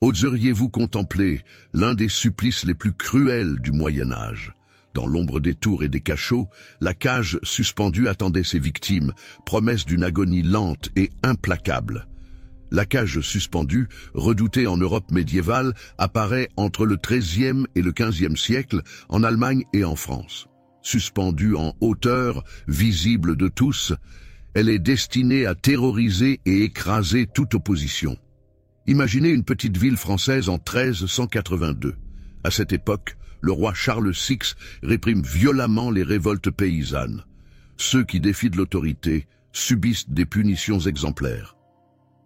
Oseriez-vous contempler l'un des supplices les plus cruels du Moyen-Âge? Dans l'ombre des tours et des cachots, la cage suspendue attendait ses victimes, promesse d'une agonie lente et implacable. La cage suspendue, redoutée en Europe médiévale, apparaît entre le XIIIe et le XVe siècle, en Allemagne et en France. Suspendue en hauteur, visible de tous, elle est destinée à terroriser et écraser toute opposition. Imaginez une petite ville française en 1382. À cette époque, le roi Charles VI réprime violemment les révoltes paysannes. Ceux qui défient de l'autorité subissent des punitions exemplaires.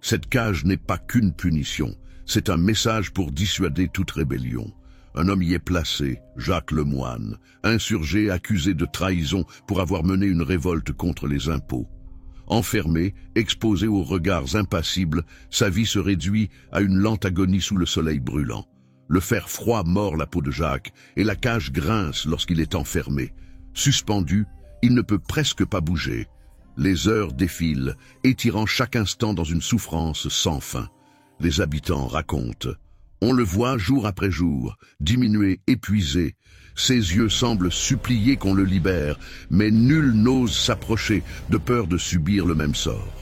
Cette cage n'est pas qu'une punition, c'est un message pour dissuader toute rébellion. Un homme y est placé, Jacques Lemoine, insurgé accusé de trahison pour avoir mené une révolte contre les impôts. Enfermé, exposé aux regards impassibles, sa vie se réduit à une lente agonie sous le soleil brûlant. Le fer froid mord la peau de Jacques et la cage grince lorsqu'il est enfermé. Suspendu, il ne peut presque pas bouger. Les heures défilent, étirant chaque instant dans une souffrance sans fin. Les habitants racontent. On le voit jour après jour, diminué, épuisé. Ses yeux semblent supplier qu'on le libère, mais nul n'ose s'approcher de peur de subir le même sort.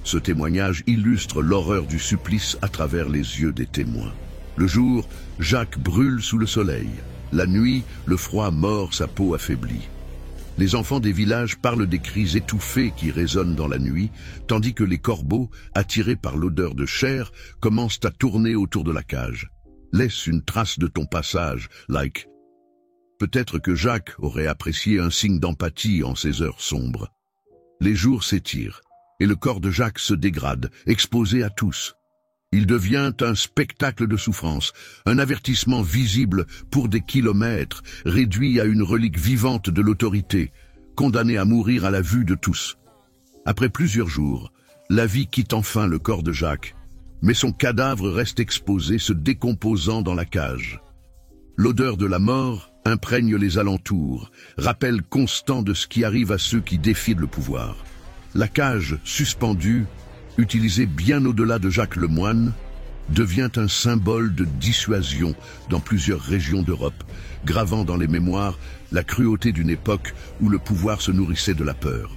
Ce témoignage illustre l'horreur du supplice à travers les yeux des témoins. Le jour, Jacques brûle sous le soleil. La nuit, le froid mord sa peau affaiblie. Les enfants des villages parlent des cris étouffés qui résonnent dans la nuit, tandis que les corbeaux, attirés par l'odeur de chair, commencent à tourner autour de la cage. Laisse une trace de ton passage, like. Peut-être que Jacques aurait apprécié un signe d'empathie en ces heures sombres. Les jours s'étirent, et le corps de Jacques se dégrade, exposé à tous. Il devient un spectacle de souffrance, un avertissement visible pour des kilomètres, réduit à une relique vivante de l'autorité, condamné à mourir à la vue de tous. Après plusieurs jours, la vie quitte enfin le corps de Jacques, mais son cadavre reste exposé, se décomposant dans la cage. L'odeur de la mort imprègne les alentours, rappel constant de ce qui arrive à ceux qui défient le pouvoir. La cage suspendue, utilisé bien au-delà de Jacques Lemoine, devient un symbole de dissuasion dans plusieurs régions d'Europe, gravant dans les mémoires la cruauté d'une époque où le pouvoir se nourrissait de la peur.